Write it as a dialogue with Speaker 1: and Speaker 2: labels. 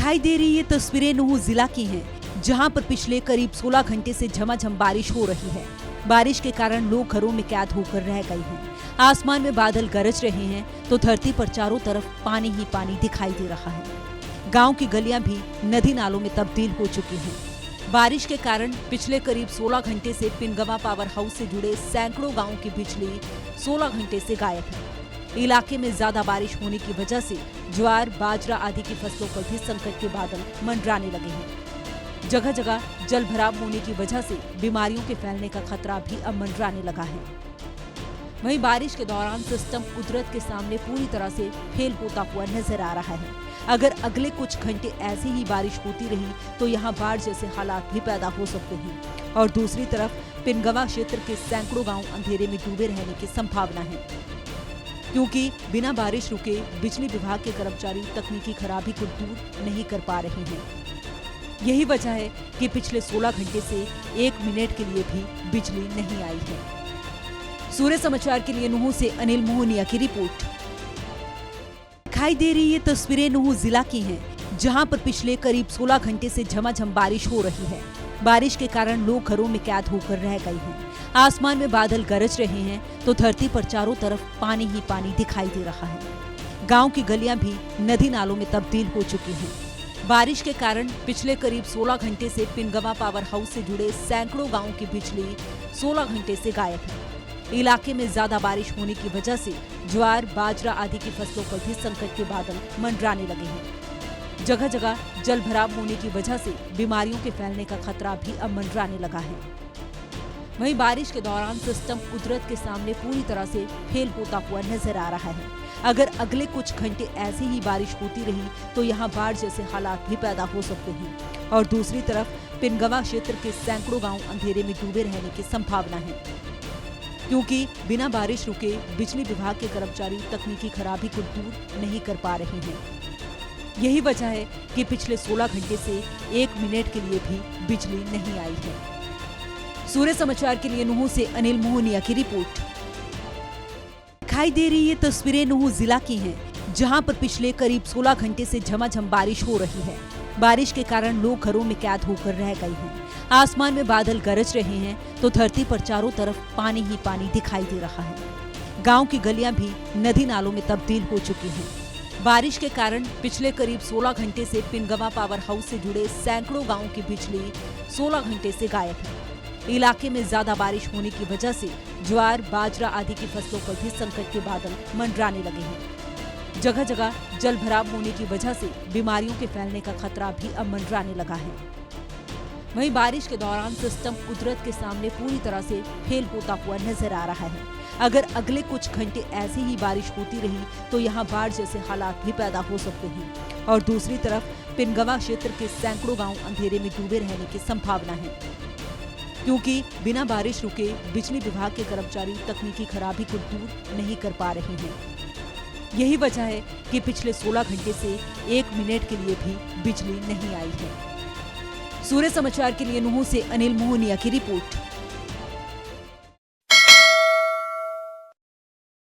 Speaker 1: दिखाई दे रही ये तस्वीरें नुह जिला की हैं, जहां पर पिछले करीब 16 घंटे से झमाझम बारिश हो रही है। बारिश के कारण लोग घरों में कैद होकर रह गए हैं। आसमान में बादल गरज रहे हैं तो धरती पर चारों तरफ पानी ही पानी दिखाई दे रहा है। गांव की गलियां भी नदी नालों में तब्दील हो चुकी हैं। बारिश के कारण पिछले करीब 16 घंटे से पिनगवा पावर हाउस से जुड़े सैकड़ों गांवों की बिजली 16 घंटे से गायब है। इलाके में ज्यादा बारिश होने की वजह से ज्वार, बाजरा आदि की फसलों पर भी संकट के बादल मंडराने लगे हैं। जगह जगह जल भराव होने की वजह से बीमारियों के फैलने का खतरा भी अब मंडराने लगा है। वहीं बारिश के दौरान सिस्टम कुदरत के सामने पूरी तरह से फेल होता हुआ नजर आ रहा है। अगर अगले कुछ घंटे ऐसी ही बारिश होती रही तो यहाँ बाढ़ जैसे हालात भी पैदा हो सकते हैं और दूसरी तरफ पिनगवा क्षेत्र के सैकड़ों गांव अंधेरे में डूबे रहने की संभावना है, क्योंकि बिना बारिश रुके बिजली विभाग के कर्मचारी तकनीकी खराबी को दूर नहीं कर पा रहे हैं। यही वजह है कि पिछले 16 घंटे से 1 मिनट के लिए भी बिजली नहीं आई है। सूर्य समाचार के लिए नुह से अनिल मोहनिया की रिपोर्ट। दिखाई दे रही ये तस्वीरें नुह जिला की हैं, जहां पर पिछले करीब 16 घंटे से झमाझम बारिश हो रही है। बारिश के कारण लोग घरों में कैद होकर रह गए हैं। आसमान में बादल गरज रहे हैं तो धरती पर चारों तरफ पानी ही पानी दिखाई दे रहा है। गांव की गलियां भी नदी नालों में तब्दील हो चुकी हैं। बारिश के कारण पिछले करीब 16 घंटे से पिनगवा पावर हाउस से जुड़े सैकड़ों गांवों की बिजली 16 घंटे से गायब है। इलाके में ज्यादा बारिश होने की वजह से ज्वार, बाजरा आदि की फसलों पर भी संकट के बादल मंडराने लगे हैं। जगह जगह जल भराव होने की वजह से बीमारियों के फैलने का खतरा भी अब मंडराने लगा है। वहीं बारिश के दौरान सिस्टम कुदरत के सामने पूरी तरह से फेल होता हुआ नजर आ रहा है। अगर अगले कुछ घंटे ऐसी ही बारिश होती रही तो यहाँ बाढ़ जैसे हालात भी पैदा हो सकते हैं और दूसरी तरफ पिनगवा क्षेत्र के सैकड़ों गांव अंधेरे में डूबे रहने की संभावना है, क्योंकि बिना बारिश रुके बिजली विभाग के कर्मचारी तकनीकी खराबी को दूर नहीं कर पा रहे हैं। यही वजह है कि पिछले 16 घंटे से 1 मिनट के लिए भी बिजली नहीं आई है। सूर्य समाचार के लिए नुह से अनिल मोहनिया की रिपोर्ट। दिखाई दे रही ये तस्वीरें नुह जिला की हैं, जहां पर पिछले करीब 16 घंटे से झमाझम बारिश हो रही है। बारिश के कारण लोग घरों में कैद होकर रह गए हैं। आसमान में बादल गरज रहे हैं तो धरती पर चारों तरफ पानी ही पानी दिखाई दे रहा है। गांव की गलियां भी नदी नालों में तब्दील हो चुकी हैं। बारिश के कारण पिछले करीब 16 घंटे से पिनगवा पावर हाउस से जुड़े सैकड़ों गांवों की बिजली 16 घंटे से गायब है। इलाके में ज्यादा बारिश होने की वजह से ज्वार, बाजरा आदि की फसलों पर भी संकट के बादल मंडराने लगे हैं। जगह जगह जल भराव होने की वजह से बीमारियों के फैलने का खतरा भी अब मंडराने लगा है। वहीं बारिश के दौरान सिस्टम कुदरत के सामने पूरी तरह से फेल होता हुआ नजर आ रहा है। अगर अगले कुछ घंटे ऐसी ही बारिश होती रही तो यहाँ बाढ़ जैसे हालात भी पैदा हो सकते हैं और दूसरी तरफ पिनगवा क्षेत्र के सैकड़ों गांव अंधेरे में डूबे रहने की संभावना है, क्योंकि बिना बारिश रुके बिजली विभाग के कर्मचारी तकनीकी खराबी को दूर नहीं कर पा रहे हैं। यही वजह है कि पिछले 16 घंटे से 1 मिनट के लिए भी बिजली नहीं आई है। सूर्य समाचार के लिए नुह से अनिल मोहनिया की रिपोर्ट।